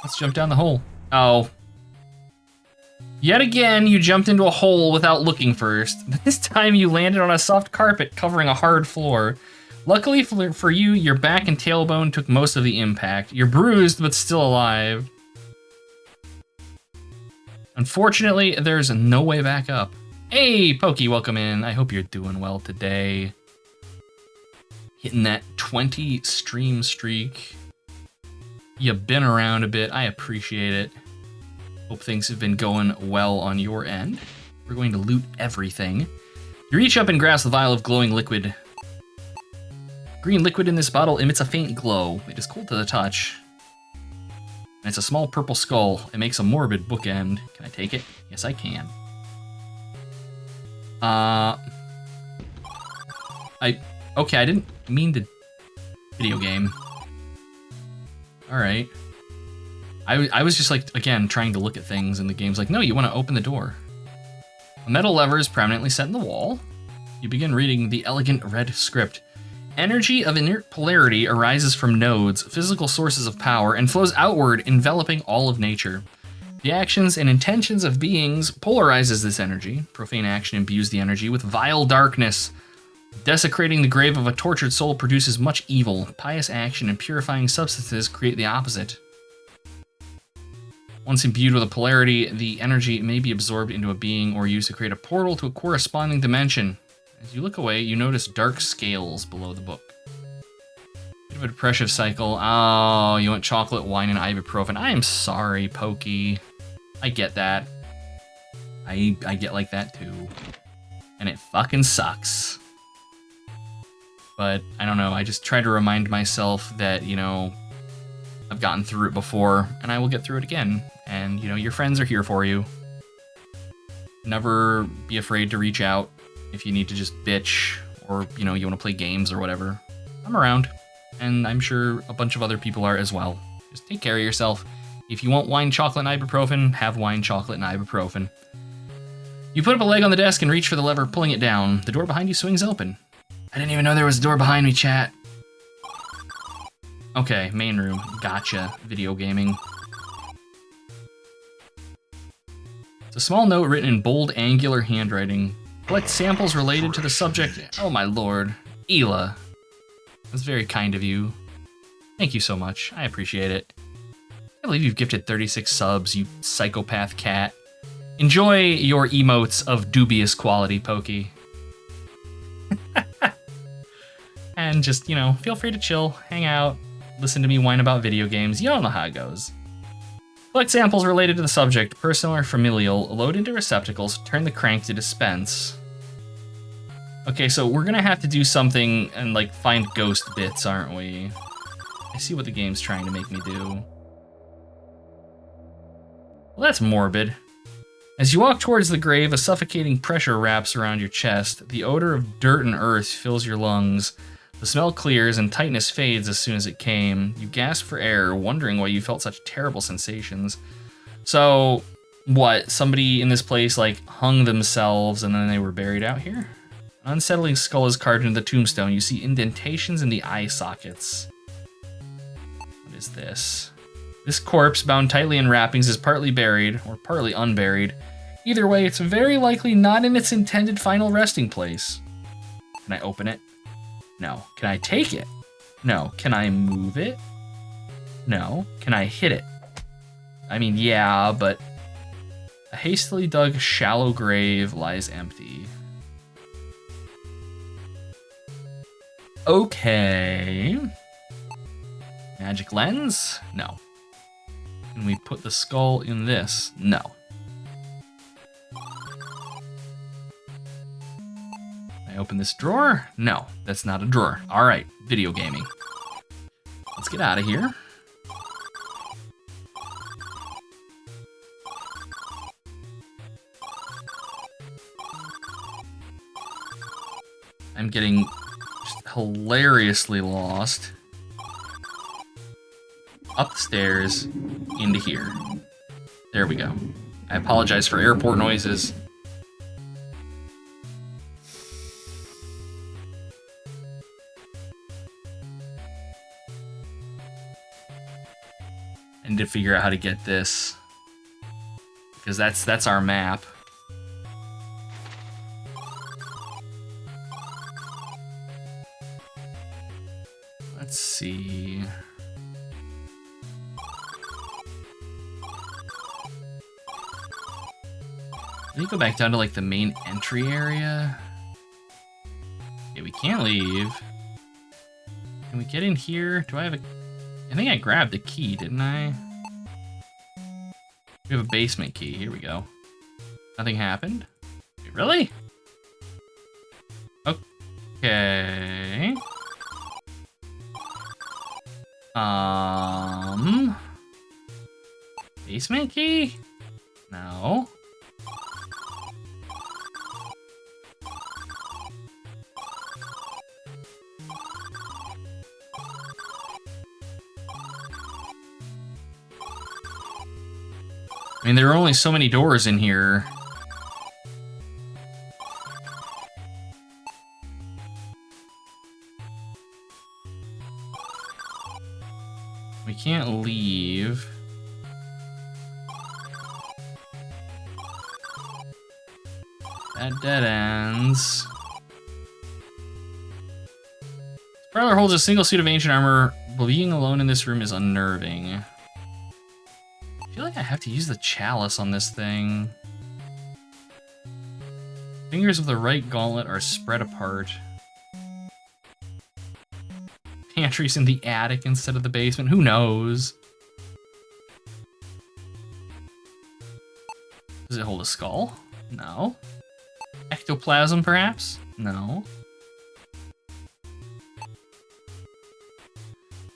Let's jump down the hole. Oh. Yet again, you jumped into a hole without looking first. This time you landed on a soft carpet covering a hard floor. Luckily for you, your back and tailbone took most of the impact. You're bruised, but still alive. Unfortunately, there's no way back up. Hey, Pokey, welcome in. I hope you're doing well today. Hitting that 20 stream streak. You've been around a bit. I appreciate it. Hope things have been going well on your end. We're going to loot everything. You reach up and grasp the vial of glowing liquid. Green liquid in this bottle emits a faint glow. It is cold to the touch. And it's a small purple skull. It makes a morbid bookend. Can I take it? Yes, I can. Okay, I didn't mean to video game. Alright. I was just like, again, trying to look at things and the game's like, no, you want to open the door. A metal lever is permanently set in the wall. You begin reading the elegant red script. Energy of inert polarity arises from nodes, physical sources of power, and flows outward, enveloping all of nature. The actions and intentions of beings polarizes this energy. Profane action imbues the energy with vile darkness. Desecrating the grave of a tortured soul produces much evil. Pious action and purifying substances create the opposite. Once imbued with a polarity, the energy may be absorbed into a being or used to create a portal to a corresponding dimension. As you look away, you notice dark scales below the book. Bit of a depressive cycle. Oh, you want chocolate, wine, and ibuprofen. I am sorry, Pokey. I get that. I get like that too. And it fucking sucks. But I don't know, I just try to remind myself that, you know, I've gotten through it before, and I will get through it again. And, you know, your friends are here for you. Never be afraid to reach out if you need to just bitch, or, you know, you want to play games or whatever. I'm around, and I'm sure a bunch of other people are as well. Just take care of yourself. If you want wine, chocolate, and ibuprofen, have wine, chocolate, and ibuprofen. You put up a leg on the desk and reach for the lever, pulling it down. The door behind you swings open. I didn't even know there was a door behind me, chat. Okay, main room. Gotcha. Video gaming. It's a small note written in bold, angular handwriting. Collect samples related to the subject. Oh my lord. Ela. That's very kind of you. Thank you so much. I appreciate it. I believe you've gifted 36 subs, you psychopath cat. Enjoy your emotes of dubious quality, Pokey. And just, you know, feel free to chill, hang out, listen to me whine about video games. You all know how it goes. Collect samples related to the subject, personal or familial, load into receptacles, turn the crank to dispense. Okay, so we're gonna have to do something and, like, find ghost bits, aren't we? I see what the game's trying to make me do. Well, that's morbid. As you walk towards the grave, a suffocating pressure wraps around your chest. The odor of dirt and earth fills your lungs. The smell clears and tightness fades as soon as it came. You gasp for air, wondering why you felt such terrible sensations. So, what? Somebody in this place, like, hung themselves and then they were buried out here? An unsettling skull is carved into the tombstone. You see indentations in the eye sockets. What is this? This corpse, bound tightly in wrappings, is partly buried, or partly unburied. Either way, it's very likely not in its intended final resting place. Can I open it? No. Can I take it? No. Can I move it? No. Can I hit it? I mean, yeah, but a hastily dug shallow grave lies empty. Okay. Magic lens? No. Can we put the skull in this? No. Can I open this drawer? No, that's not a drawer. All right, video gaming. Let's get out of here. I'm getting just hilariously lost. Up the stairs, into here. There we go. I apologize for airport noises. I need to figure out how to get this. Because that's our map. Let's see. Let me go back down to like the main entry area. Okay, we can't leave. Can we get in here? Do I have a... I think I grabbed the key, didn't I? We have a basement key. Here we go. Nothing happened? Wait, really? Okay. Basement key? No. I mean, there are only so many doors in here. We can't leave. That dead ends. This parlor holds a single suit of ancient armor, but being alone in this room is unnerving. I feel like I have to use the chalice on this thing. Fingers of the right gauntlet are spread apart. Pantry's in the attic instead of the basement. Who knows? Does it hold a skull? No. Ectoplasm, perhaps? No.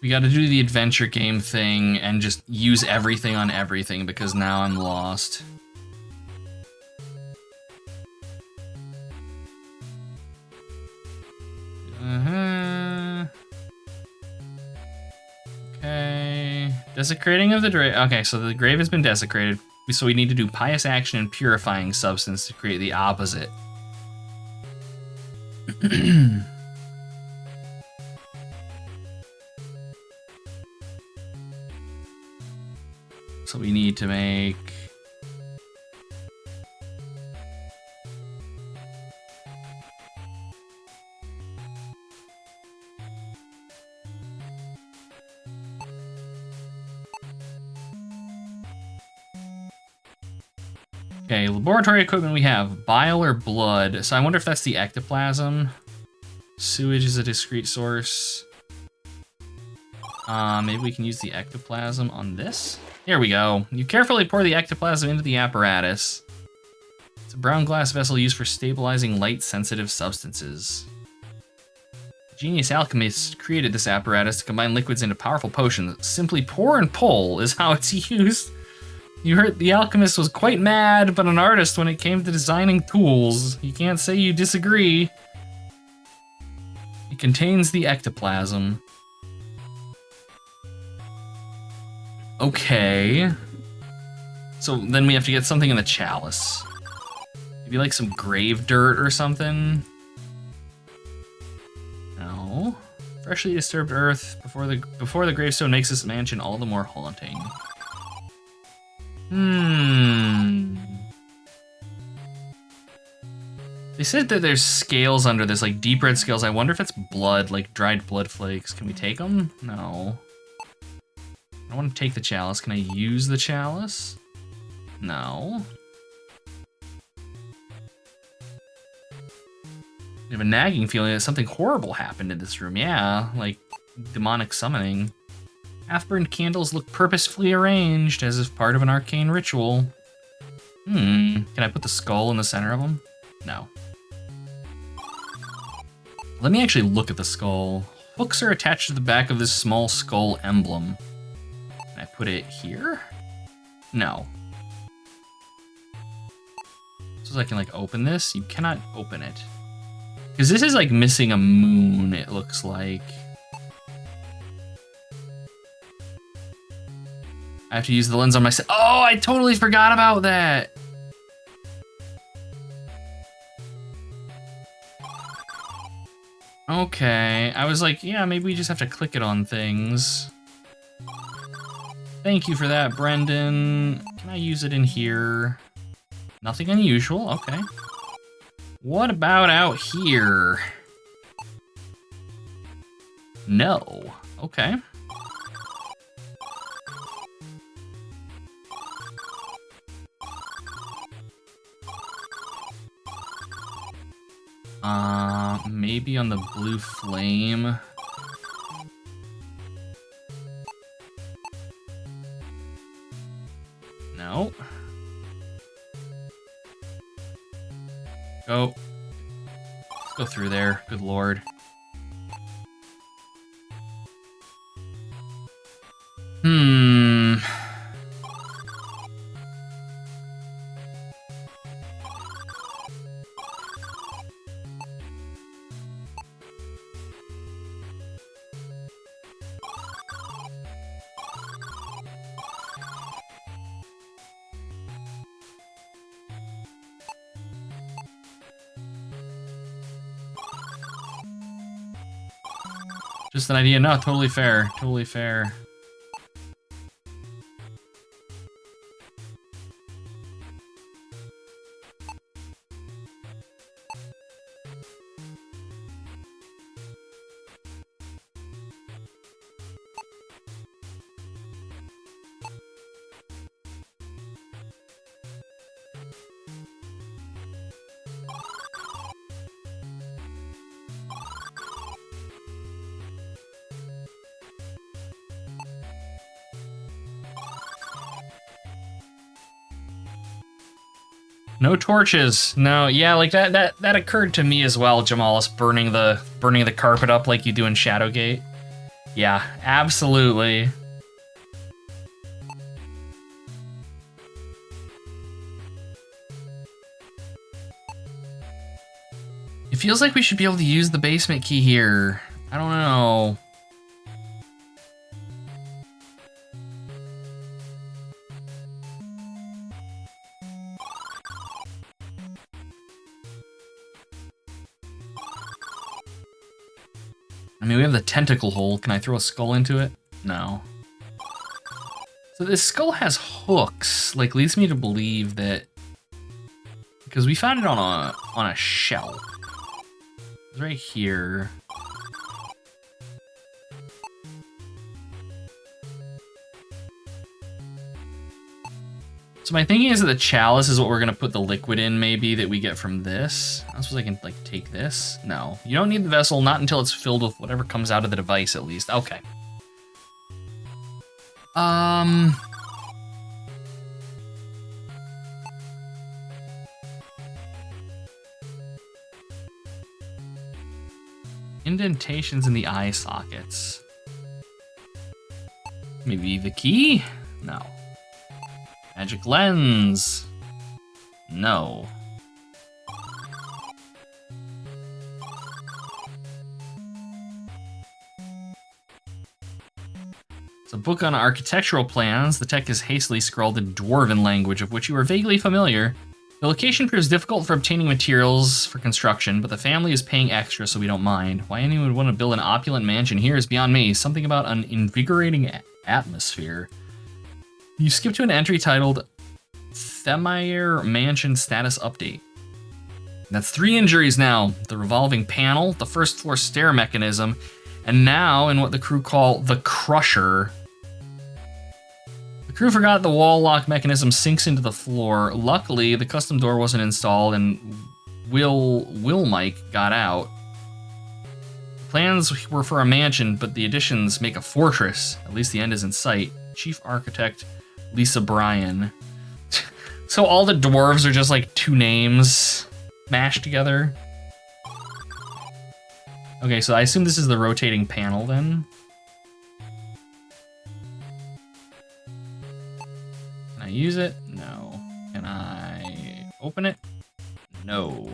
We gotta do the adventure game thing and just use everything on everything because now I'm lost. Okay. Desecrating of the grave. Okay, so the grave has been desecrated. So we need to do pious action and purifying substance to create the opposite. So we need to make... Okay, laboratory equipment we have bile or blood. So I wonder if that's the ectoplasm. Sewage is a discrete source. Maybe we can use the ectoplasm on this. Here we go. You carefully pour the ectoplasm into the apparatus. It's a brown glass vessel used for stabilizing light-sensitive substances. Genius alchemists created this apparatus to combine liquids into powerful potions. Simply pour and pull is how it's used. You heard the alchemist was quite mad, but an artist when it came to designing tools. You can't say you disagree. It contains the ectoplasm. Okay. So then we have to get something in the chalice. Maybe like some grave dirt or something? No. Freshly disturbed earth before the gravestone makes this mansion all the more haunting. They said that there's scales under this, like deep red scales. I wonder if it's blood, like dried blood flakes. Can we take them? No. I don't want to take the chalice. Can I use the chalice? No. I have a nagging feeling that something horrible happened in this room. Yeah, like demonic summoning. Half-burned candles look purposefully arranged as if part of an arcane ritual. Can I put the skull in the center of them? No. Let me actually look at the skull. Hooks are attached to the back of this small skull emblem. Can I put it here? No. So I can like open this? You cannot open it. Because this is like missing a moon, it looks like. I have to use the lens on myself. Oh, I totally forgot about that. Okay, I was like, yeah, maybe we just have to click it on things. Thank you for that, Brendan. Can I use it in here? Nothing unusual, okay. What about out here? No, okay. Maybe on the blue flame. No. Go. Let's go through there. Good lord. Just an idea. No, totally fair. Totally fair. No torches. No, yeah, like that occurred to me as well, Jamalis, burning the carpet up like you do in Shadowgate. Yeah, absolutely. It feels like we should be able to use the basement key here. I don't know. I mean, we have the tentacle hole. Can I throw a skull into it? No. So this skull has hooks. Like, leads me to believe that because we found it on a shelf. It's right here. So my thinking is that the chalice is what we're gonna put the liquid in, maybe, that we get from this. I suppose I can, like, take this. No, you don't need the vessel, not until it's filled with whatever comes out of the device, at least. Okay. Indentations in the eye sockets. Maybe the key? No. Magic lens. No. It's a book on architectural plans. The text is hastily scrawled in Dwarven language, of which you are vaguely familiar. The location proves difficult for obtaining materials for construction, but the family is paying extra, so we don't mind. Why anyone would want to build an opulent mansion here is beyond me. Something about an invigorating atmosphere. You skip to an entry titled Themire Mansion Status Update. That's 3 injuries now. The revolving panel, the first floor stair mechanism, and now in what the crew call the Crusher. The crew forgot the wall lock mechanism sinks into the floor. Luckily, the custom door wasn't installed and Will Mike got out. Plans were for a mansion, but the additions make a fortress. At least the end is in sight. Chief Architect Lisa Bryan. So all the dwarves are just like 2 names mashed together. Okay, so I assume this is the rotating panel then. Can I use it? No. Can I open it? No.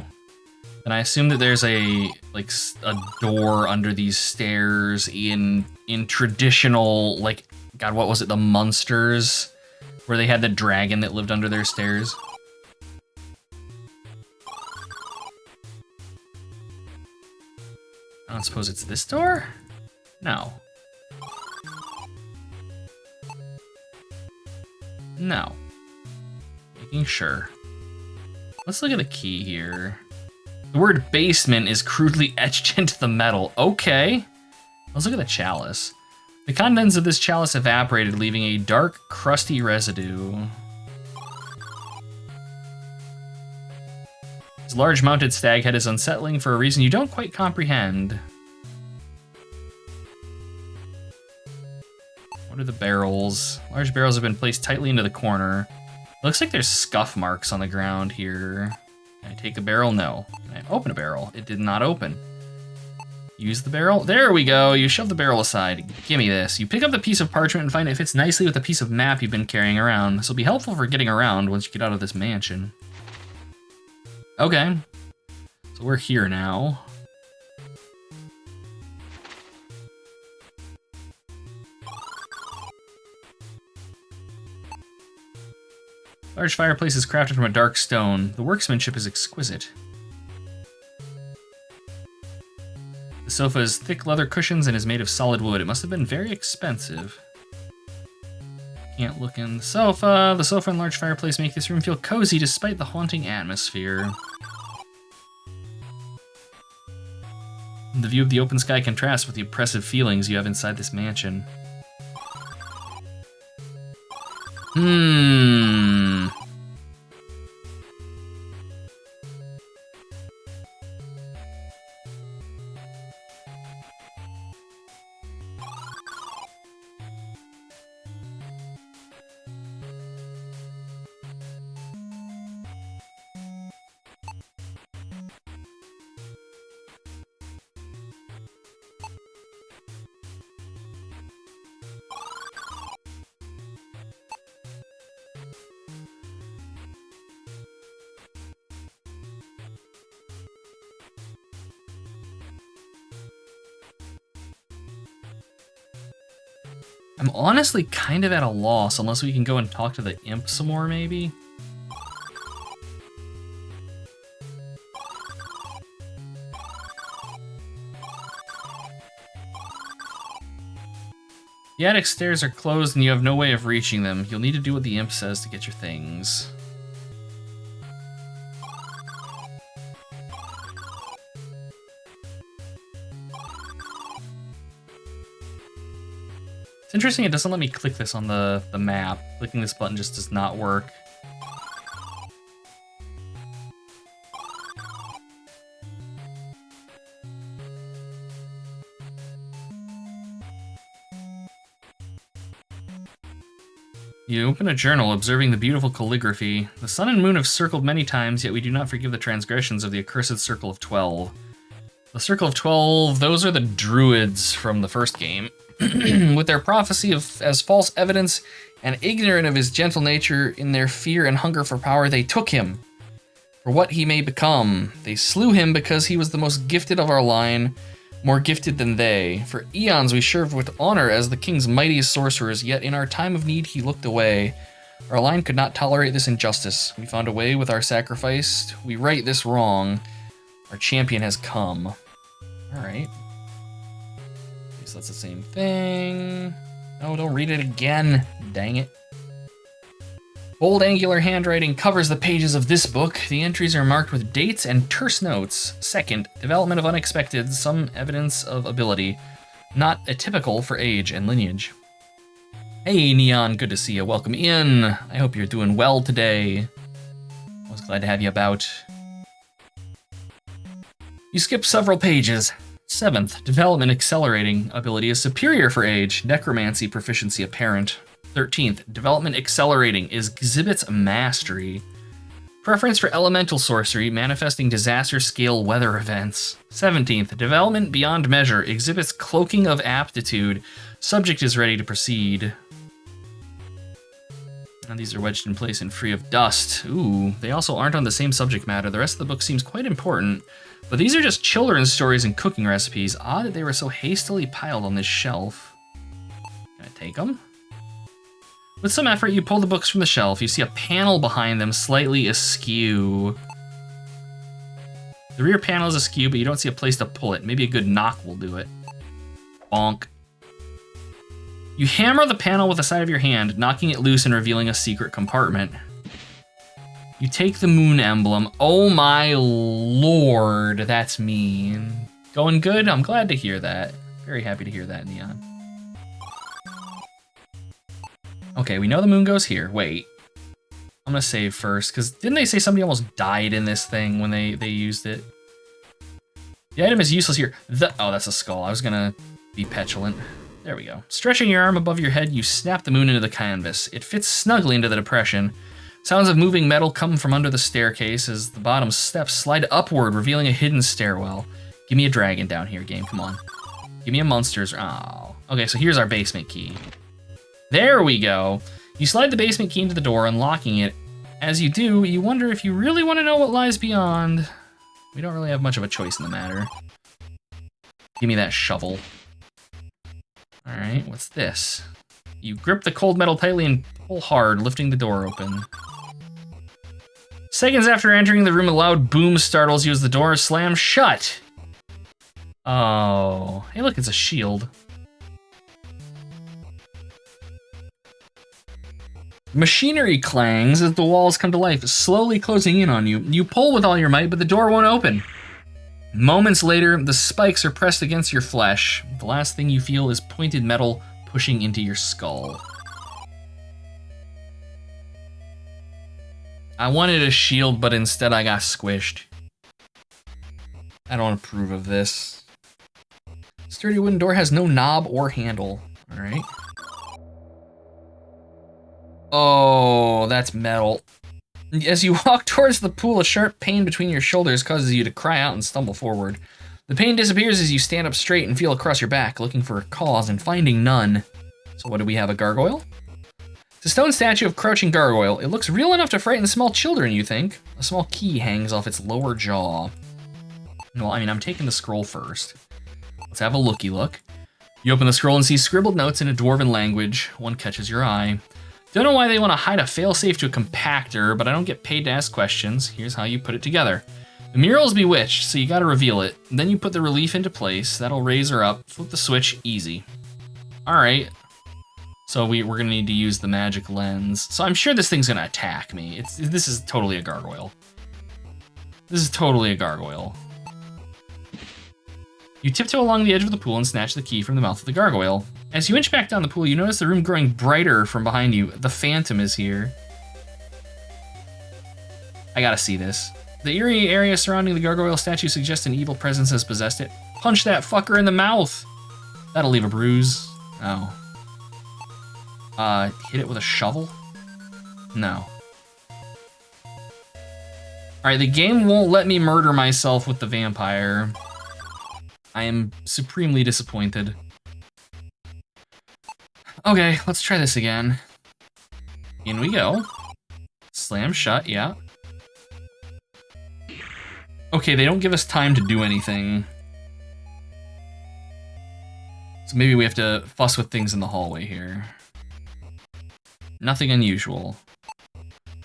Then I assume that there's a door under these stairs in traditional, like, God, what was it? The Munsters, where they had the dragon that lived under their stairs. I don't suppose it's this door? No. No. Making sure. Let's look at the key here. The word basement is crudely etched into the metal. Okay. Let's look at the chalice. The contents of this chalice evaporated, leaving a dark, crusty residue. His large mounted stag head is unsettling for a reason you don't quite comprehend. What are the barrels? Large barrels have been placed tightly into the corner. Looks like there's scuff marks on the ground here. Can I take a barrel? No. Can I open a barrel? It did not open. Use the barrel? There we go. You shove the barrel aside. Gimme this. You pick up the piece of parchment and find it fits nicely with the piece of map you've been carrying around. This will be helpful for getting around once you get out of this mansion. Okay. So we're here now. Large fireplace is crafted from a dark stone. The workmanship is exquisite. The sofa has thick leather cushions and is made of solid wood. It must have been very expensive. Can't look in the sofa. The sofa and large fireplace make this room feel cozy despite the haunting atmosphere. The view of the open sky contrasts with the oppressive feelings you have inside this mansion. I'm honestly kind of at a loss, unless we can go and talk to the imp some more, maybe? The attic stairs are closed and you have no way of reaching them. You'll need to do what the imp says to get your things. It's interesting it doesn't let me click this on the map. Clicking this button just does not work. You open a journal, observing the beautiful calligraphy. The sun and moon have circled many times, yet we do not forgive the transgressions of the accursed Circle of 12. The Circle of 12, those are the druids from the first game. With their prophecy as false evidence and ignorant of his gentle nature, in their fear and hunger for power, they took him for what he may become. They slew him because he was the most gifted of our line, more gifted than they. For eons we served with honor as the king's mightiest sorcerers, yet in our time of need he looked away. Our line could not tolerate this injustice. We found a way with our sacrifice. We right this wrong. Our champion has come. All right. So that's the same thing. No, don't read it again. Dang it. Bold angular handwriting covers the pages of this book. The entries are marked with dates and terse notes. Second, development of unexpected, some evidence of ability. Not atypical for age and lineage. Hey, Neon, good to see you. Welcome in. I hope you're doing well today. I was glad to have you about. You skipped several pages. 7th, development accelerating ability is superior for age, necromancy proficiency apparent. 13th, development accelerating exhibits mastery. Preference for elemental sorcery, manifesting disaster scale weather events. 17th, development beyond measure exhibits cloaking of aptitude. Subject is ready to proceed. And these are wedged in place and free of dust. Ooh, they also aren't on the same subject matter. The rest of the book seems quite important. But these are just children's stories and cooking recipes. Odd that they were so hastily piled on this shelf. Can I take them? With some effort, you pull the books from the shelf. You see a panel behind them slightly askew. The rear panel is askew, but you don't see a place to pull it. Maybe a good knock will do it. Bonk. You hammer the panel with the side of your hand, knocking it loose and revealing a secret compartment. You take the moon emblem. Oh my lord, that's mean. Going good? I'm glad to hear that. Very happy to hear that, Neon. Okay, we know the moon goes here. Wait. I'm gonna save first, because didn't they say somebody almost died in this thing when they used it? The item is useless here. Oh, that's a skull. I was gonna be petulant. There we go. Stretching your arm above your head, you snap the moon into the canvas. It fits snugly into the depression. Sounds of moving metal come from under the staircase as the bottom steps slide upward, revealing a hidden stairwell. Give me a dragon down here, game. Come on. Give me a monsters. Oh. Okay, so here's our basement key. There we go. You slide the basement key into the door, unlocking it. As you do, you wonder if you really want to know what lies beyond. We don't really have much of a choice in the matter. Give me that shovel. All right, what's this? You grip the cold metal tightly and pull hard, lifting the door open. Seconds after entering the room, a loud boom startles you as the door slams shut. Oh, hey look, it's a shield. Machinery clangs as the walls come to life, slowly closing in on you. You pull with all your might, but the door won't open. Moments later, the spikes are pressed against your flesh. The last thing you feel is pointed metal pushing into your skull. I wanted a shield, but instead I got squished. I don't approve of this. Sturdy wooden door has no knob or handle. All right. Oh, that's metal. As you walk towards the pool, a sharp pain between your shoulders causes you to cry out and stumble forward. The pain disappears as you stand up straight and feel across your back, looking for a cause and finding none. So what do we have, a gargoyle? It's a stone statue of crouching gargoyle. It looks real enough to frighten small children, you think. A small key hangs off its lower jaw. Well, I mean, I'm taking the scroll first. Let's have a looky look. You open the scroll and see scribbled notes in a dwarven language. One catches your eye. Don't know why they want to hide a failsafe to a compactor, but I don't get paid to ask questions. Here's how you put it together. The mural's bewitched, so you gotta reveal it. Then you put the relief into place. That'll raise her up. Flip the switch, easy. All right. So we're gonna need to use the magic lens. So I'm sure this thing's gonna attack me. This is totally a gargoyle. This is totally a gargoyle. You tiptoe along the edge of the pool and snatch the key from the mouth of the gargoyle. As you inch back down the pool, you notice the room growing brighter from behind you. The phantom is here. I gotta see this. The eerie area surrounding the gargoyle statue suggests an evil presence has possessed it. Punch that fucker in the mouth. That'll leave a bruise. Oh. Hit it with a shovel? No. Alright, the game won't let me murder myself with the vampire. I am supremely disappointed. Okay, let's try this again. In we go. Slam shut, yeah. Okay, they don't give us time to do anything. So maybe we have to fuss with things in the hallway here. Nothing unusual.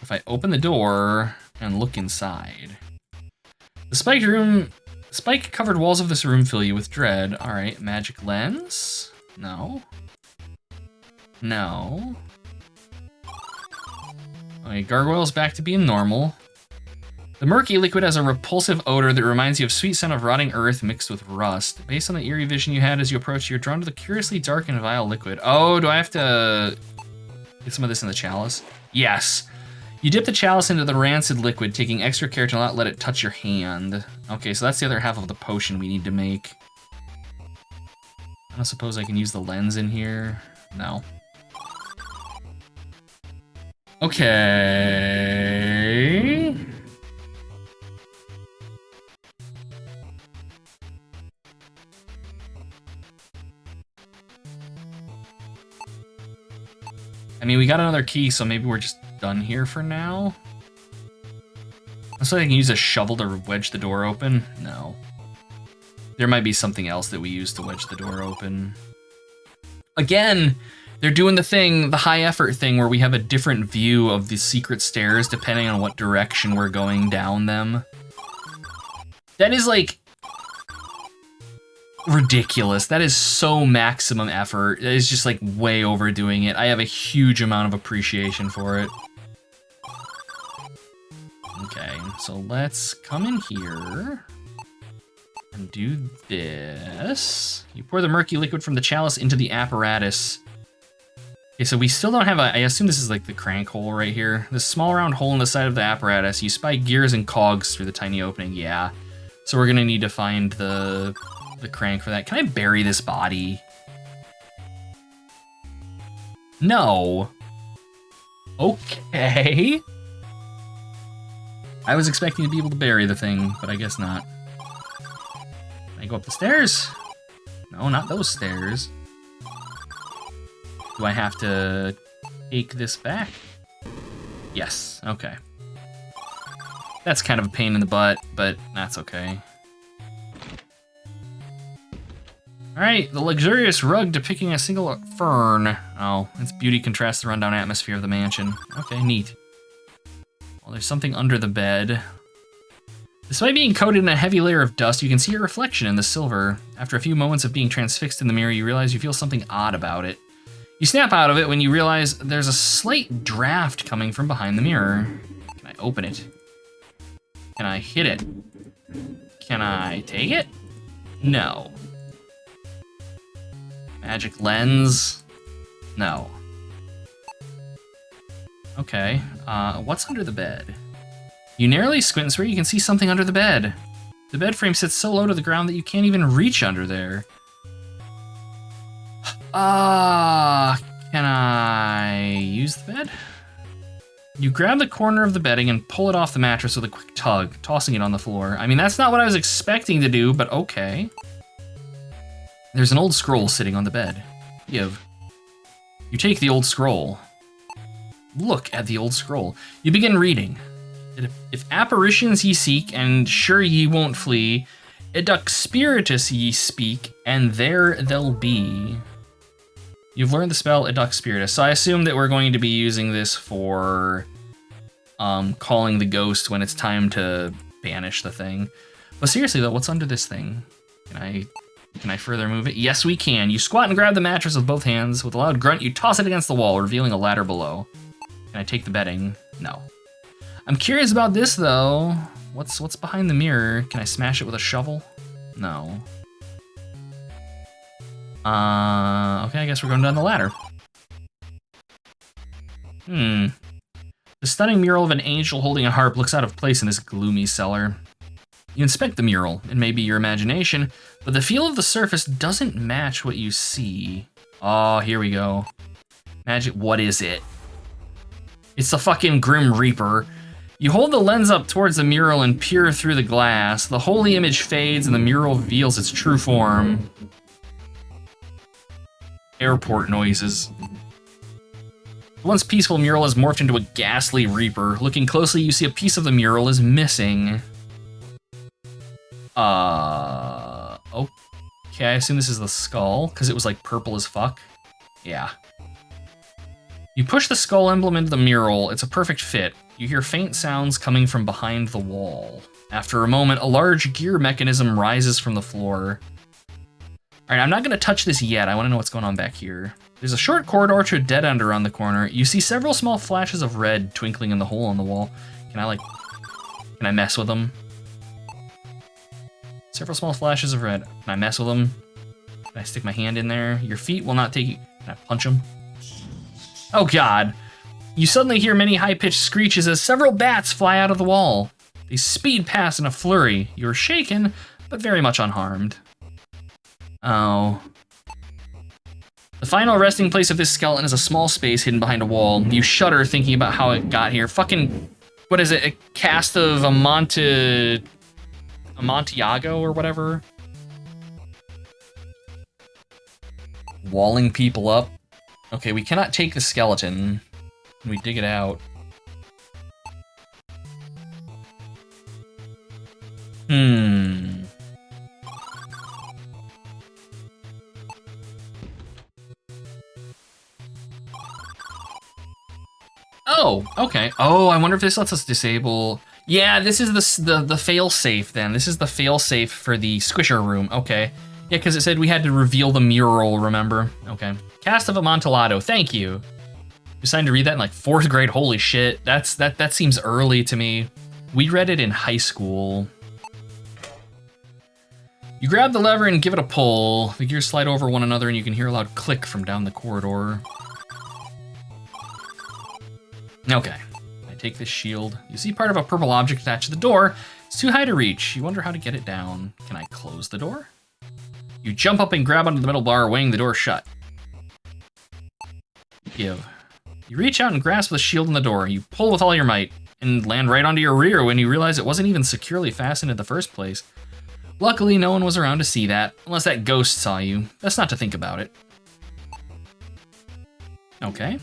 If I open the door and look inside. The spike-covered walls of this room fill you with dread. All right, magic lens? No. No. Okay, gargoyle's back to being normal. The murky liquid has a repulsive odor that reminds you of sweet scent of rotting earth mixed with rust. Based on the eerie vision you had as you approach, you're drawn to the curiously dark and vile liquid. Oh, do I have to get some of this in the chalice? Yes. You dip the chalice into the rancid liquid, taking extra care to not let it touch your hand. Okay, so that's the other half of the potion we need to make. I don't suppose I can use the lens in here. No. Okay. I mean, we got another key, so maybe we're just done here for now. So I can use a shovel to wedge the door open? No. There might be something else that we use to wedge the door open. Again, they're doing the high effort thing where we have a different view of the secret stairs depending on what direction we're going down them. That is like... ridiculous. That is so maximum effort. It is just like way overdoing it. I have a huge amount of appreciation for it. Okay, so let's come in here and do this. You pour the murky liquid from the chalice into the apparatus. Okay, so we still don't have a, I assume this is like the crank hole right here. This small round hole in the side of the apparatus. You spy gears and cogs through the tiny opening. Yeah. So we're gonna need to find the crank for that. Can I bury this body? No. Okay. I was expecting to be able to bury the thing, but I guess not. Can I go up the stairs? No, not those stairs. Do I have to take this back? Yes, okay. That's kind of a pain in the butt, but that's okay. All right, the luxurious rug depicting a single fern. Oh, its beauty contrasts the rundown atmosphere of the mansion. Okay, neat. Well, there's something under the bed. Despite being coated in a heavy layer of dust, you can see your reflection in the silver. After a few moments of being transfixed in the mirror, you realize you feel something odd about it. You snap out of it when you realize there's a slight draft coming from behind the mirror. Can I open it? Can I hit it? Can I take it? No. Magic lens? No. Okay, what's under the bed? You narrowly squint and swear you can see something under the bed. The bed frame sits so low to the ground that you can't even reach under there. Can I use the bed? You grab the corner of the bedding and pull it off the mattress with a quick tug, tossing it on the floor. I mean, that's not what I was expecting to do, but okay. There's an old scroll sitting on the bed. Give. You take the old scroll. Look at the old scroll. You begin reading. If apparitions ye seek, and sure ye won't flee, educ spiritus ye speak, and there they'll be. You've learned the spell educ spiritus, so I assume that we're going to be using this for calling the ghost when it's time to banish the thing. But seriously though, what's under this thing? Can I further move it? Yes, we can. You squat and grab the mattress with both hands. With a loud grunt, you toss it against the wall, revealing a ladder below. Can I take the bedding? No. I'm curious about this though. What's behind the mirror? Can I smash it with a shovel? No. Okay, I guess we're going down the ladder. The stunning mural of an angel holding a harp looks out of place in this gloomy cellar. You inspect the mural. It may be your imagination, but the feel of the surface doesn't match what you see. Oh, here we go. Magic, what is it? It's the fucking Grim Reaper. You hold the lens up towards the mural and peer through the glass. The holy image fades and the mural reveals its true form. Airport noises. The once peaceful mural has morphed into a ghastly Reaper. Looking closely, you see a piece of the mural is missing. Okay, I assume this is the skull, because it was like purple as fuck. Yeah. You push the skull emblem into the mural. It's a perfect fit. You hear faint sounds coming from behind the wall. After a moment, a large gear mechanism rises from the floor. All right, I'm not gonna touch this yet. I wanna know what's going on back here. There's a short corridor to a dead end around the corner. You see several small flashes of red twinkling in the hole in the wall. Can I mess with them? Several small flashes of red. Can I mess with them? Can I stick my hand in there? Your feet will not take you. Can I punch them? Oh God. You suddenly hear many high-pitched screeches as several bats fly out of the wall. They speed past in a flurry. You're shaken, but very much unharmed. Oh. The final resting place of this skeleton is a small space hidden behind a wall. You shudder thinking about how it got here. Fucking, what is it? A cast of Amontillado or whatever? Walling people up. Okay, we cannot take the skeleton. Can we dig it out? Oh, okay. Oh, I wonder if this lets us disable... Yeah, this is the fail-safe then. This is the fail-safe for the squisher room. Okay. Yeah, because it said we had to reveal the mural, remember? Okay. Cast of Amontillado, thank you. You decided to read that in like 4th grade, holy shit. That seems early to me. We read it in high school. You grab the lever and give it a pull. The gears slide over one another and you can hear a loud click from down the corridor. Okay, I take this shield. You see part of a purple object attached to the door. It's too high to reach. You wonder how to get it down. Can I close the door? You jump up and grab onto the metal bar, weighing the door shut. Give. You reach out and grasp the shield in the door. You pull with all your might and land right onto your rear when you realize it wasn't even securely fastened in the first place. Luckily, no one was around to see that, unless that ghost saw you. Best not to think about it. Okay.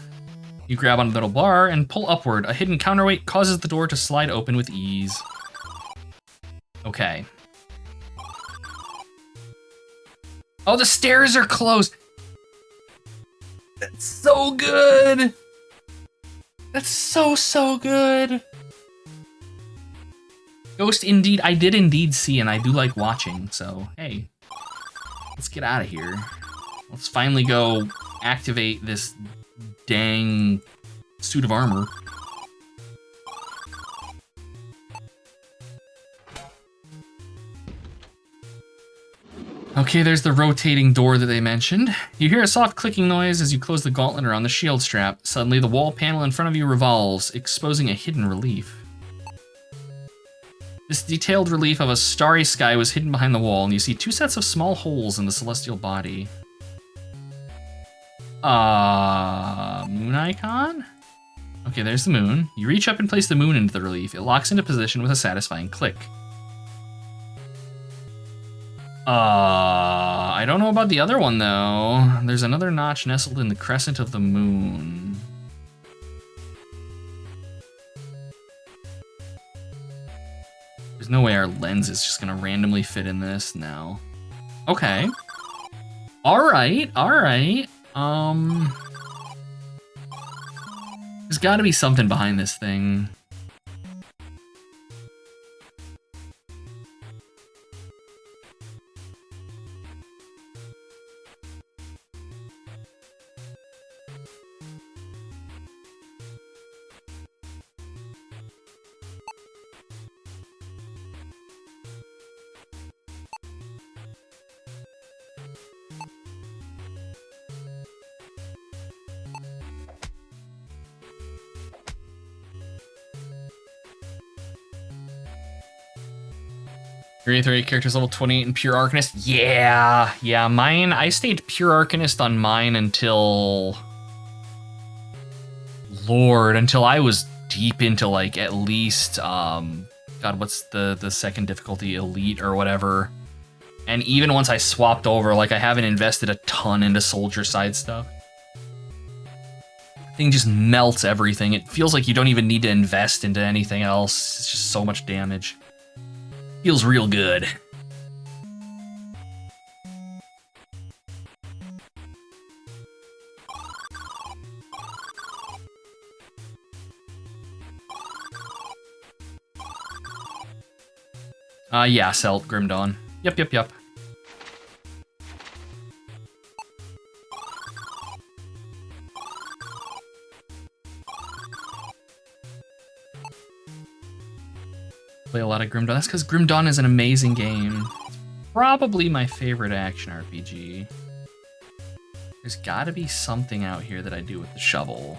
You grab onto the metal bar and pull upward. A hidden counterweight causes the door to slide open with ease. Okay. Oh, the stairs are closed. That's so good. That's so good. Ghost indeed, I did indeed see, and I do like watching, so hey. Let's get out of here. Let's finally go activate this dang suit of armor. Okay, there's the rotating door that they mentioned. You hear a soft clicking noise as you close the gauntlet around the shield strap. Suddenly, the wall panel in front of you revolves, exposing a hidden relief. This detailed relief of a starry sky was hidden behind the wall, and you see 2 sets of small holes in the celestial body. Moon icon? Okay, there's the moon. You reach up and place the moon into the relief. It locks into position with a satisfying click. I don't know about the other one, though. There's another notch nestled in the crescent of the moon. There's no way our lens is just gonna randomly fit in this now. Okay. All right. There's gotta be something behind this thing. Your 3 characters level 28 and pure arcanist. Yeah, mine. I stayed pure arcanist on mine until Lord, until I was deep into like at least God, what's the second difficulty, elite or whatever. And even once I swapped over, like I haven't invested a ton into soldier side stuff. Thing just melts everything. It feels like you don't even need to invest into anything else. It's just so much damage. Feels real good. Yeah, Celt, Grim Dawn. Yep. Play a lot of Grim Dawn. That's because Grim Dawn is an amazing game. It's probably my favorite action RPG. There's gotta be something out here that I do with the shovel.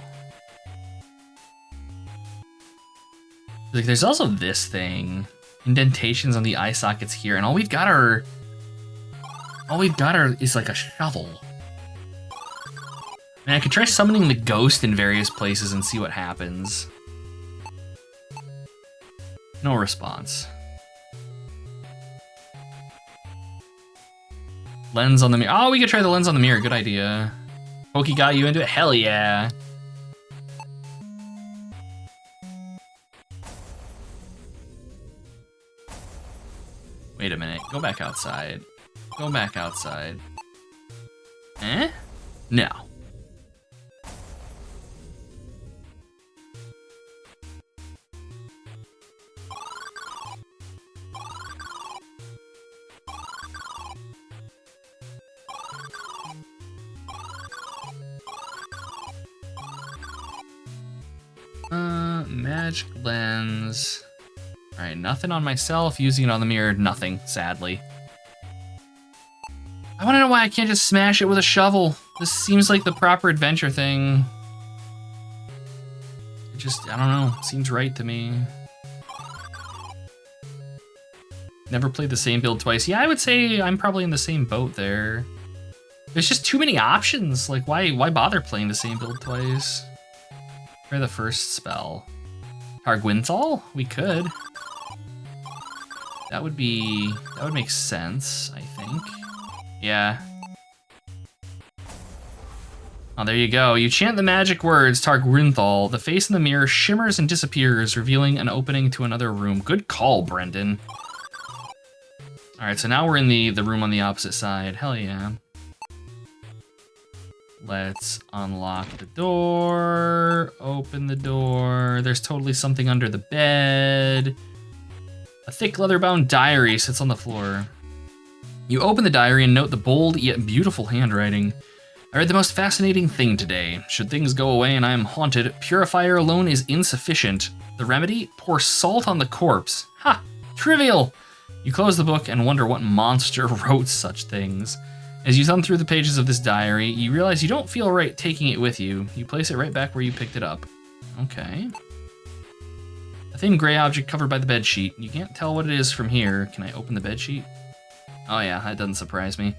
Like, there's also this thing. Indentations on the eye sockets here, and all we've got is like a shovel. I mean, I could try summoning the ghost in various places and see what happens. No response. Lens on the mirror. Oh, we could try the lens on the mirror. Good idea. Pokey got you into it? Hell yeah. Wait a minute. Go back outside. Go back outside. Eh? No. Magic lens. Alright, nothing on myself. Using it on the mirror, nothing, sadly. I wanna know why I can't just smash it with a shovel. This seems like the proper adventure thing. It just, I don't know, seems right to me. Never played the same build twice. Yeah, I would say I'm probably in the same boat there. There's just too many options. Like, why bother playing the same build twice? Try the first spell. Gwynenthell? We could. That would make sense, I think. Yeah. Oh, there you go. You chant the magic words, Gwynenthell. The face in the mirror shimmers and disappears, revealing an opening to another room. Good call, Brendan. All right, so now we're in the room on the opposite side. Hell yeah. Let's unlock the door, open the door. There's totally something under the bed. A thick leather-bound diary sits on the floor. You open the diary and note the bold yet beautiful handwriting. I read the most fascinating thing today. Should things go away and I am haunted, purifier alone is insufficient. The remedy? Pour salt on the corpse. Ha! Trivial! You close the book and wonder what monster wrote such things. As you thumb through the pages of this diary, you realize you don't feel right taking it with you. You place it right back where you picked it up. Okay. A thin gray object covered by the bedsheet. You can't tell what it is from here. Can I open the bedsheet? Oh yeah, that doesn't surprise me.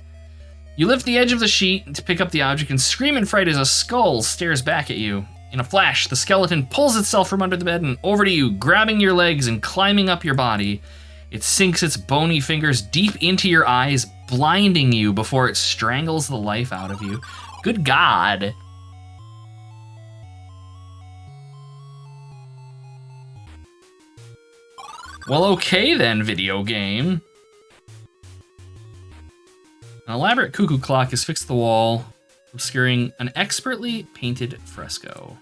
You lift the edge of the sheet to pick up the object and scream in fright as a skull stares back at you. In a flash, the skeleton pulls itself from under the bed and over to you, grabbing your legs and climbing up your body. It sinks its bony fingers deep into your eyes, blinding you before it strangles the life out of you. Good God. Well, okay then, video game. An elaborate cuckoo clock is fixed to the wall, obscuring an expertly painted fresco.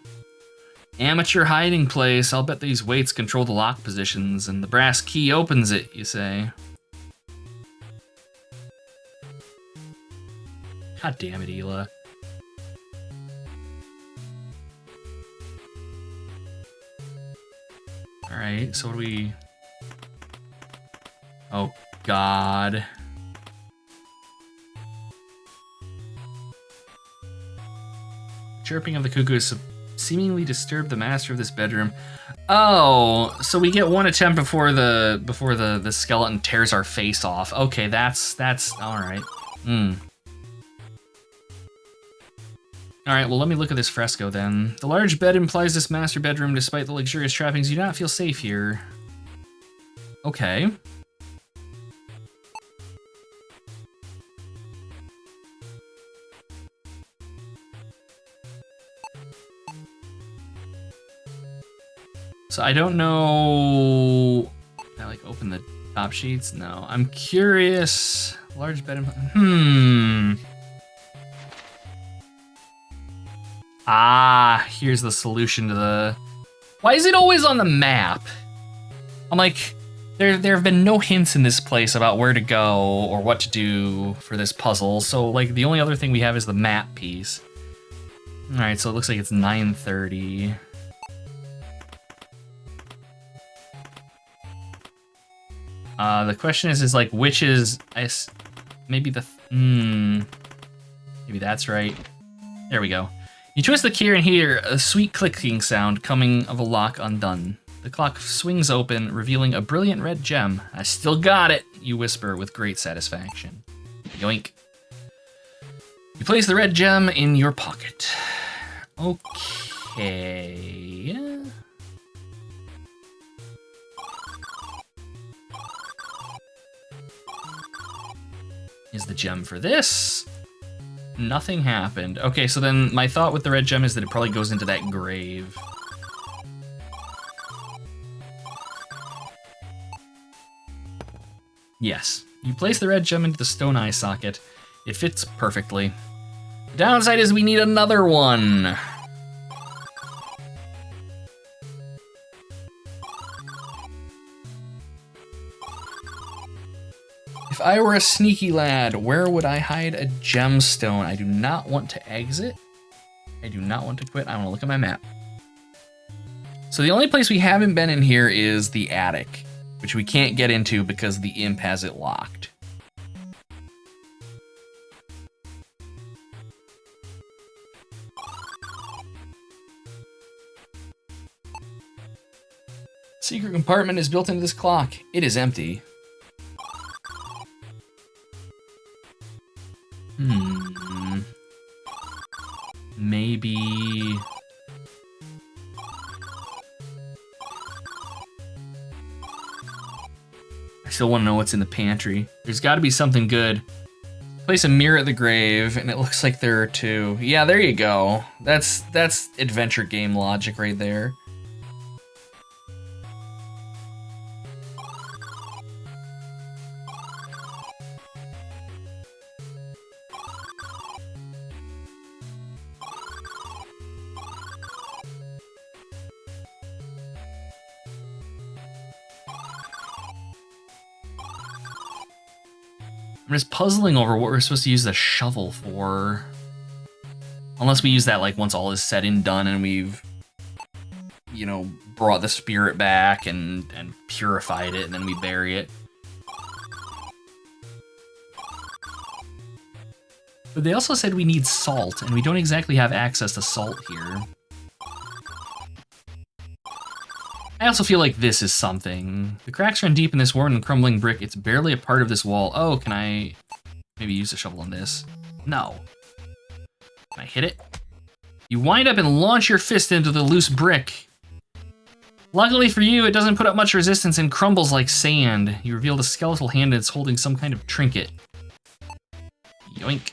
Amateur hiding place. I'll bet these weights control the lock positions, and the brass key opens it, you say. God damn it, Hila. Alright, so what do we... Oh, God. Chirping of the cuckoo is seemingly disturbed the master of this bedroom. Oh, so we get one attempt before the skeleton tears our face off. Okay, that's all right. All right, well, let me look at this fresco then. The large bed implies this master bedroom. Despite the luxurious trappings, you do not feel safe here. Okay. So I don't know. Can I like open the top sheets? No. I'm curious. Large bed. Ah, here's the solution to the. Why is it always on the map? I'm like, there have been no hints in this place about where to go or what to do for this puzzle. So like the only other thing we have is the map piece. All right, so it looks like it's 9:30. The question is like, which is, maybe the, maybe that's right. There we go. You twist the key and hear a sweet clicking sound coming of a lock undone. The clock swings open, revealing a brilliant red gem. I still got it, you whisper with great satisfaction. Yoink. You place the red gem in your pocket. Okay. Is the gem for this? Nothing happened. Okay, so then my thought with the red gem is that it probably goes into that grave. Yes. You place the red gem into the stone eye socket. It fits perfectly. The downside is we need another one. If I were a sneaky lad, where would I hide a gemstone? I do not want to exit. I do not want to quit. I want to look at my map. So the only place we haven't been in here is the attic, which we can't get into because the imp has it locked. Secret compartment is built into this clock. It is empty. Maybe... I still want to know what's in the pantry. There's got to be something good. Place a mirror at the grave, and it looks like there are two. Yeah, there you go. That's adventure game logic right there. I'm just puzzling over what we're supposed to use the shovel for. Unless we use that like once all is said and done and we've, you know, brought the spirit back and purified it and then we bury it. But they also said we need salt, and we don't exactly have access to salt here. I also feel like this is something. The cracks run deep in this worn and crumbling brick. It's barely a part of this wall. Oh, can I maybe use a shovel on this? No. Can I hit it? You wind up and launch your fist into the loose brick. Luckily for you, it doesn't put up much resistance and crumbles like sand. You reveal the skeletal hand that's holding some kind of trinket. Yoink.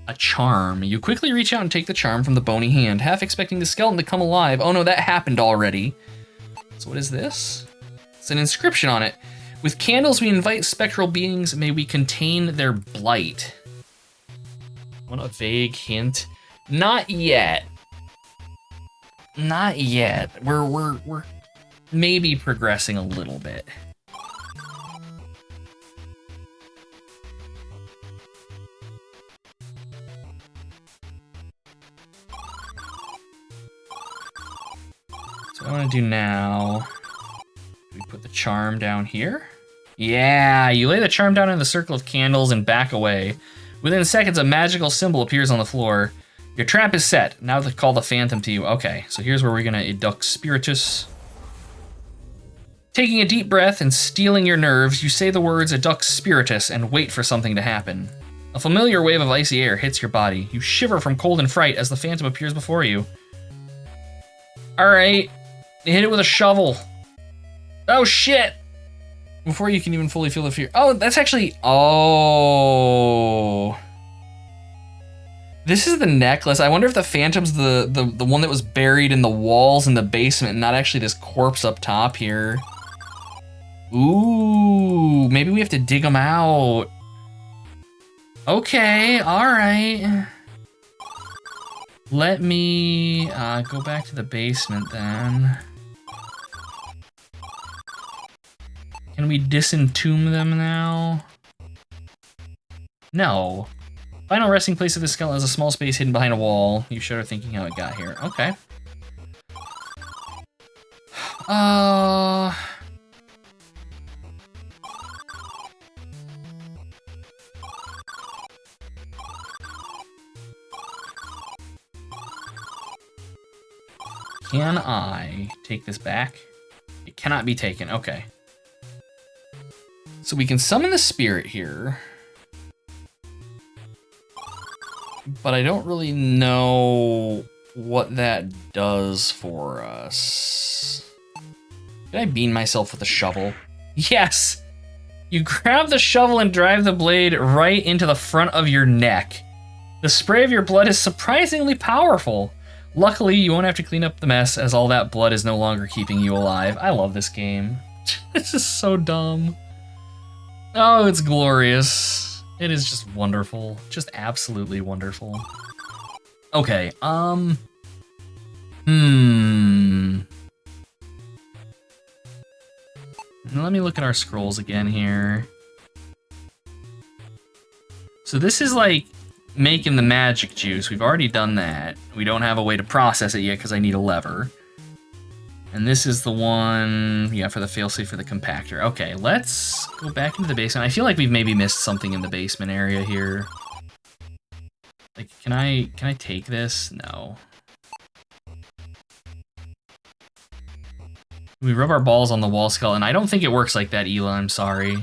A charm. You quickly reach out and take the charm from the bony hand, half expecting the skeleton to come alive. Oh no, that happened already. So what is this? It's an inscription on it. With candles we invite spectral beings, may we contain their blight. Want a vague hint? Not yet. Not yet. We're maybe progressing a little bit. So what I want to do now, we put the charm down here. Yeah, you lay the charm down in the circle of candles and back away. Within seconds, a magical symbol appears on the floor. Your trap is set. Now to call the phantom to you. Okay, so here's where we're gonna educt spiritus. Taking a deep breath and steeling your nerves, you say the words educt spiritus and wait for something to happen. A familiar wave of icy air hits your body. You shiver from cold and fright as the phantom appears before you. All right. Hit it with a shovel. Oh, shit. Before you can even fully feel the fear. Oh, that's actually... Oh. This is the necklace. I wonder if the phantom's the one that was buried in the walls in the basement and not actually this corpse up top here. Ooh, maybe we have to dig them out. Okay, all right. Let me go back to the basement then. Can we disentomb them now? No. Final resting place of the skeleton is a small space hidden behind a wall. You shudder thinking how it got here. Okay. Can I take this back? It cannot be taken. Okay. So we can summon the spirit here. But I don't really know what that does for us. Can I bean myself with a shovel? Yes! You grab the shovel and drive the blade right into the front of your neck. The spray of your blood is surprisingly powerful. Luckily, you won't have to clean up the mess as all that blood is no longer keeping you alive. I love this game. This is so dumb. Oh, it's glorious. It is just wonderful. Just absolutely wonderful. Okay, Let me look at our scrolls again here. So this is like making the magic juice. We've already done that. We don't have a way to process it yet because I need a lever. And this is the one, yeah, for the failsafe for the compactor. Okay, let's go back into the basement. I feel like we've maybe missed something in the basement area here. Like, can I take this? No. We rub our balls on the wall skeleton. I don't think it works like that, Ela, I'm sorry.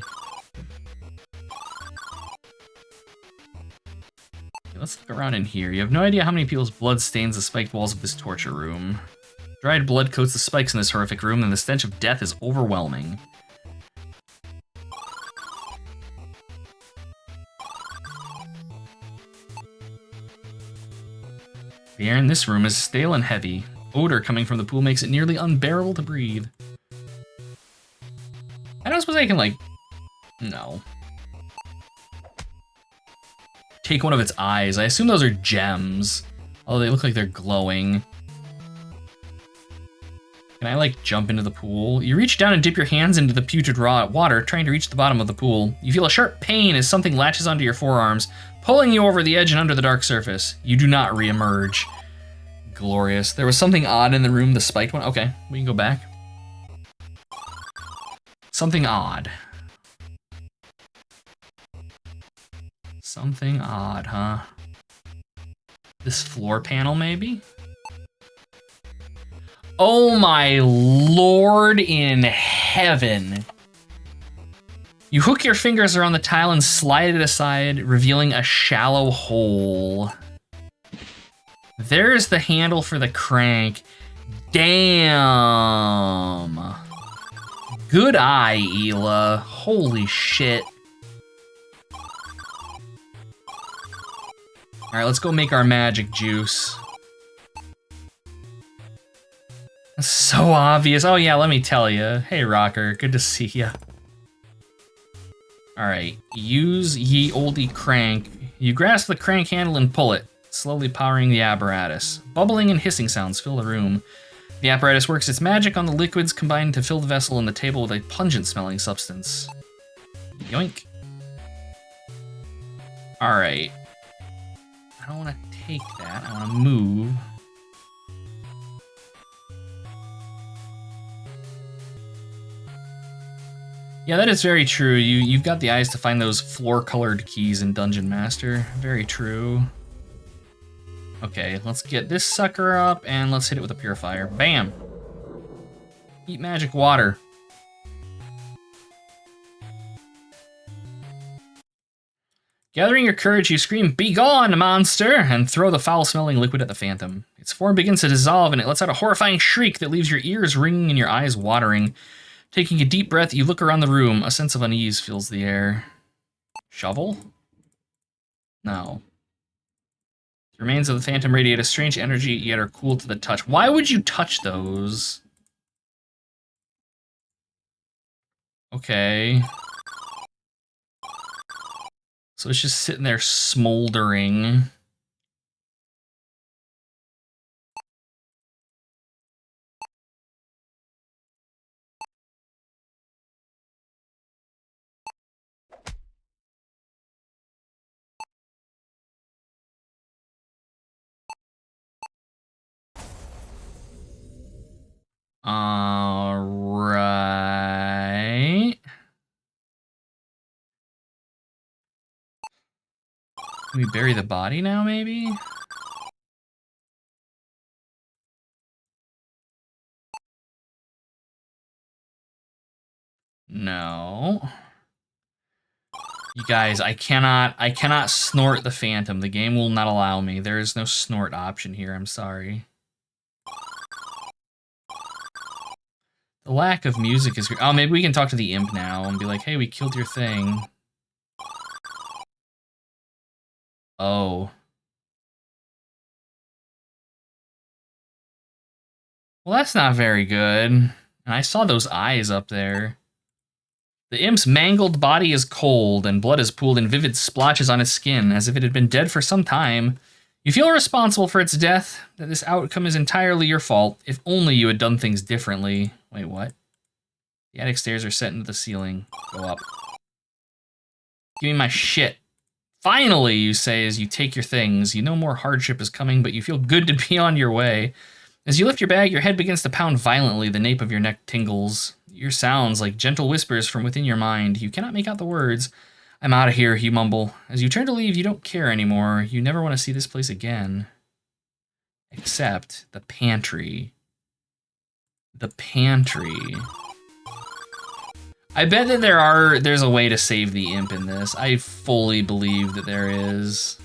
Okay, let's look around in here. You have no idea how many people's blood stains the spiked walls of this torture room. Dried blood coats the spikes in this horrific room, and the stench of death is overwhelming. The air in this room is stale and heavy. Odor coming from the pool makes it nearly unbearable to breathe. I don't suppose I can, like... No. Take one of its eyes. I assume those are gems. Although they look like they're glowing. Can I, like, jump into the pool? You reach down and dip your hands into the putrid raw water, trying to reach the bottom of the pool. You feel a sharp pain as something latches onto your forearms, pulling you over the edge and under the dark surface. You do not re-emerge. Glorious. There was something odd in the room, the spiked one. Okay, we can go back. Something odd. Something odd, huh? This floor panel, maybe? Oh my lord in heaven. You hook your fingers around the tile and slide it aside, revealing a shallow hole. There's the handle for the crank. Damn. Good eye, Ela. Holy shit. All right, let's go make our magic juice. That's so obvious. Oh yeah, let me tell you. Hey, Rocker, good to see ya. All right, use ye olde crank. You grasp the crank handle and pull it, slowly powering the apparatus. Bubbling and hissing sounds fill the room. The apparatus works its magic on the liquids combined to fill the vessel and the table with a pungent-smelling substance. Yoink. All right. I don't want to take that. I want to move. Yeah, that is very true. You've got the eyes to find those floor-colored keys in Dungeon Master. Very true. Okay, let's get this sucker up and let's hit it with a purifier. Bam! Eat magic water. Gathering your courage, you scream, "Be gone, monster!" and throw the foul-smelling liquid at the phantom. Its form begins to dissolve and it lets out a horrifying shriek that leaves your ears ringing and your eyes watering. Taking a deep breath, you look around the room. A sense of unease fills the air. Shovel? No. The remains of the phantom radiate a strange energy, yet are cool to the touch. Why would you touch those? Okay. So it's just sitting there smoldering. All right. Can we bury the body now, maybe? No. You guys, I cannot snort the phantom. The game will not allow me. There is no snort option here. I'm sorry. The lack of music is... Oh, maybe we can talk to the imp now and be like, hey, we killed your thing. Oh. Well, that's not very good. And I saw those eyes up there. The imp's mangled body is cold, and blood is pooled in vivid splotches on its skin, as if it had been dead for some time. You feel responsible for its death, that this outcome is entirely your fault. If only you had done things differently. Wait, what? The attic stairs are set into the ceiling. Go up. Give me my shit. Finally, you say as you take your things. You know more hardship is coming, but you feel good to be on your way. As you lift your bag, your head begins to pound violently. The nape of your neck tingles. Your sounds like gentle whispers from within your mind. You cannot make out the words. I'm out of here, you mumble. As you turn to leave, you don't care anymore. You never want to see this place again. Except the pantry. The pantry. I bet that there's a way to save the imp in this. I fully believe that there is.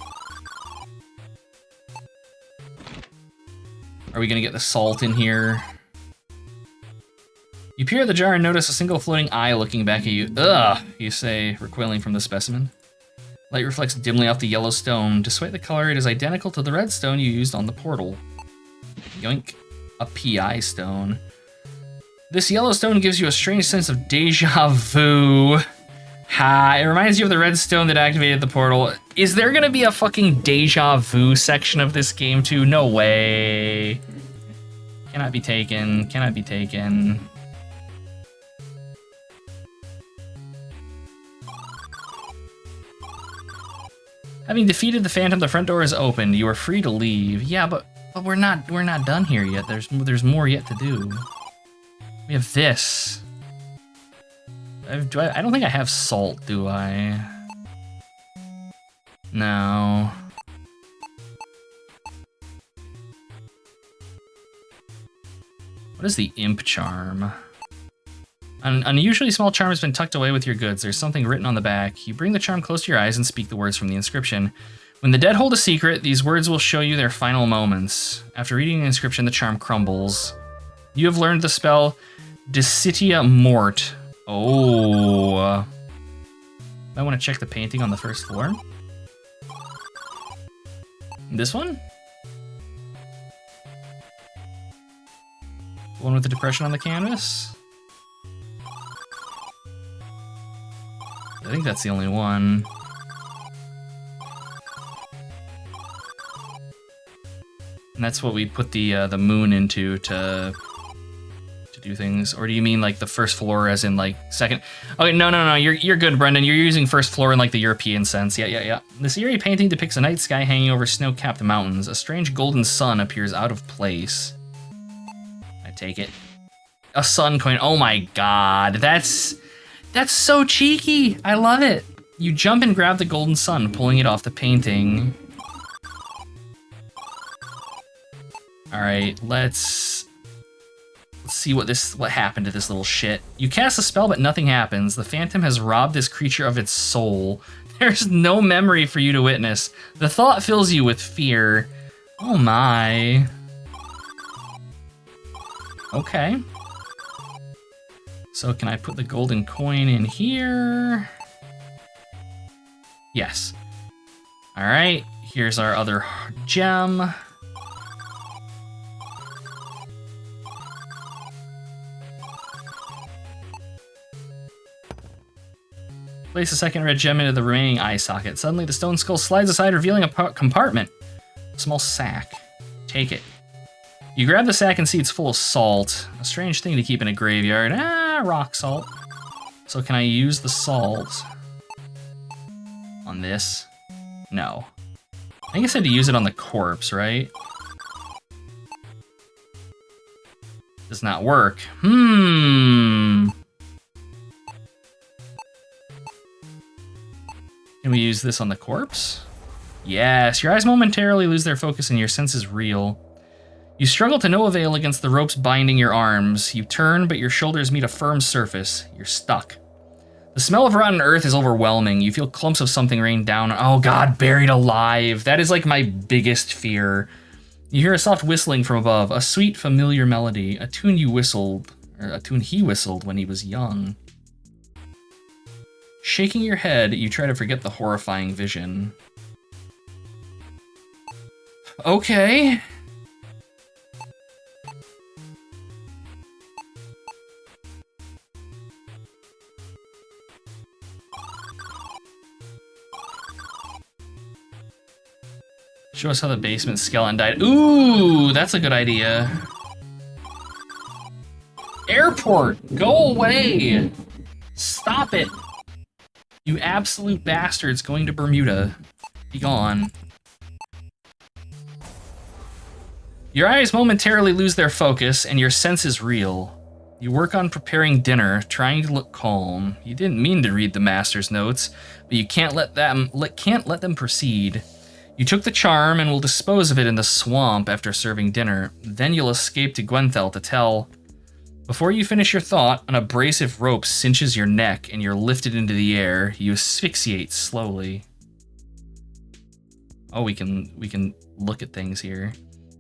Are we gonna get the salt in here? You peer at the jar and notice a single floating eye looking back at you. Ugh, you say, recoiling from the specimen. Light reflects dimly off the yellow stone. Despite the color, it is identical to the red stone you used on the portal. Yoink. A PI stone. This yellow stone gives you a strange sense of deja vu. Ha, it reminds you of the red stone that activated the portal. Is there gonna be a fucking deja vu section of this game too? No way. Cannot be taken, cannot be taken. Having defeated the phantom, the front door is opened. You are free to leave. Yeah, but we're not done here yet. There's more yet to do. We have this. I don't think I have salt, do I? No. What is the imp charm? An unusually small charm has been tucked away with your goods. There's something written on the back. You bring the charm close to your eyes and speak the words from the inscription. When the dead hold a secret, these words will show you their final moments. After reading the inscription, the charm crumbles. You have learned the spell Desitia Mort. Oh. I want to check the painting on the first floor. This one? The one with the depression on the canvas? I think that's the only one. And that's what we put the moon into to do things. Or do you mean like the first floor as in like second? Okay, no, you're good, Brendan. You're using first floor in like the European sense. Yeah. This eerie painting depicts a night sky hanging over snow-capped mountains. A strange golden sun appears out of place. I take it. A sun coin. Oh my god, that's so cheeky. I love it. You jump and grab the golden sun, pulling it off the painting. All right, let's see what happened to this little shit. You cast a spell, but nothing happens. The phantom has robbed this creature of its soul. There's no memory for you to witness. The thought fills you with fear. Oh my. Okay. So can I put the golden coin in here? Yes. All right, here's our other gem. Place a second red gem into the remaining eye socket. Suddenly, the stone skull slides aside, revealing a compartment. A small sack. Take it. You grab the sack and see it's full of salt. A strange thing to keep in a graveyard. Rock salt. So can I use the salt on this? No. I think I said to use it on the corpse, right? Does not work. Can we use this on the corpse? Yes, your eyes momentarily lose their focus and your senses reel. You struggle to no avail against the ropes binding your arms. You turn, but your shoulders meet a firm surface. You're stuck. The smell of rotten earth is overwhelming. You feel clumps of something rain down. Oh god, buried alive. That is like my biggest fear. You hear a soft whistling from above, a sweet, familiar melody, a tune he whistled when he was young. Shaking your head, you try to forget the horrifying vision. Okay. Show us how the basement skeleton died. Ooh, that's a good idea. Airport, go away. Stop it. You absolute bastards going to Bermuda. Be gone. Your eyes momentarily lose their focus, and your senses reel. You work on preparing dinner, trying to look calm. You didn't mean to read the master's notes, but you can't let them proceed. You took the charm and will dispose of it in the swamp after serving dinner. Then you'll escape to Gwynenthell to tell. Before you finish your thought, an abrasive rope cinches your neck and you're lifted into the air. You asphyxiate slowly. Oh, we can look at things here.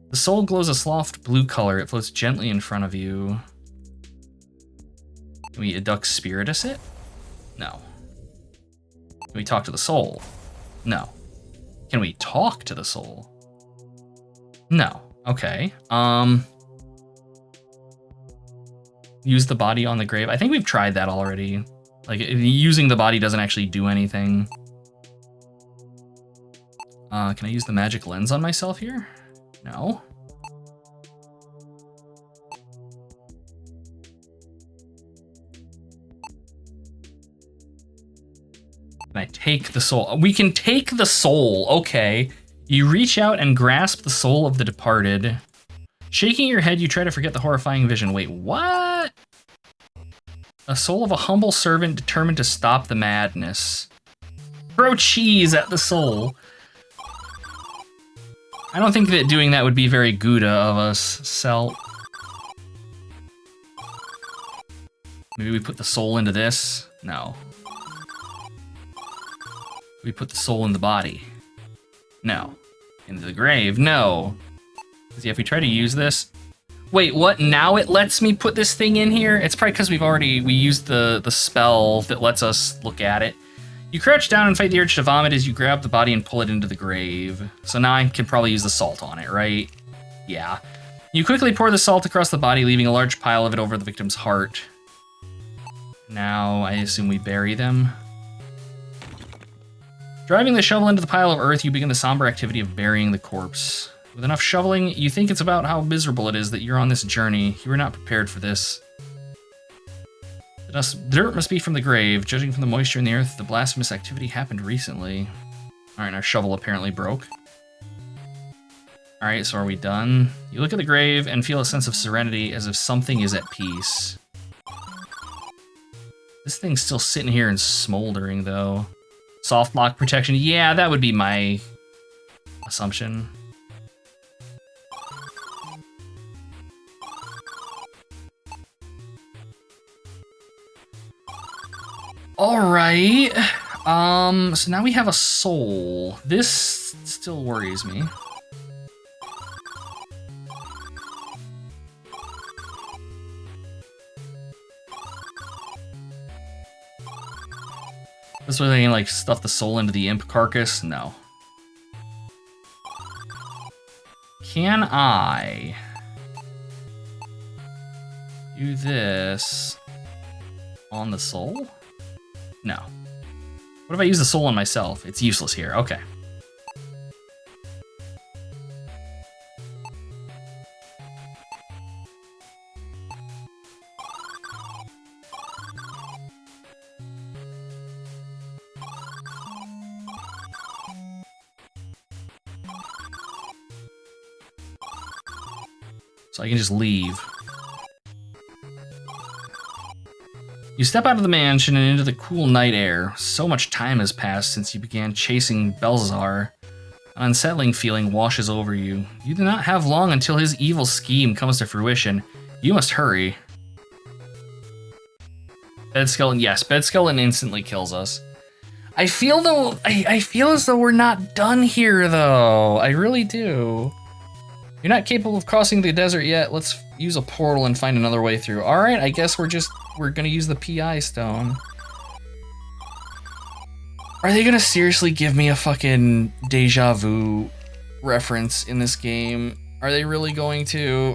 The soul glows a soft blue color. It floats gently in front of you. Can we adduct spiritus it? No. Can we talk to the soul? No. Can we talk to the soul? No. Okay. Use the body on the grave. I think we've tried that already. Like, using the body doesn't actually do anything. Can I use the magic lens on myself here? No. Can I take the soul? We can take the soul, okay. You reach out and grasp the soul of the departed. Shaking your head, you try to forget the horrifying vision. Wait, what? A soul of a humble servant determined to stop the madness. Throw cheese at the soul. I don't think that doing that would be very Gouda of us, Celt. Maybe we put the soul into this? No. We put the soul in the body? No. Into the grave? No. See, if we try to use this... Wait, what? Now it lets me put this thing in here? It's probably because we used the spell that lets us look at it. You crouch down and fight the urge to vomit as you grab the body and pull it into the grave. So now I can probably use the salt on it, right? Yeah. You quickly pour the salt across the body, leaving a large pile of it over the victim's heart. Now, I assume we bury them. Driving the shovel into the pile of earth, you begin the somber activity of burying the corpse. With enough shoveling, you think it's about how miserable it is that you're on this journey. You were not prepared for this. The dirt must be from the grave. Judging from the moisture in the earth, the blasphemous activity happened recently. Alright, our shovel apparently broke. Alright, so are we done? You look at the grave and feel a sense of serenity as if something is at peace. This thing's still sitting here and smoldering, though. Soft lock protection. Yeah, that would be my assumption. Alright. So now we have a soul. This still worries me. This way they can like stuff the soul into the imp carcass? No. Can I do this on the soul? No. What if I use the soul on myself? It's useless here. Okay. So I can just leave. You step out of the mansion and into the cool night air. So much time has passed since you began chasing Belzar. An unsettling feeling washes over you. You do not have long until his evil scheme comes to fruition. You must hurry. Bed skeleton, yes, bed skeleton instantly kills us. I feel though, I feel as though we're not done here though. I really do. You're not capable of crossing the desert yet. Let's use a portal and find another way through. All right, I guess we're gonna use the PI stone. Are they gonna seriously give me a fucking deja vu reference in this game? Are they really going to?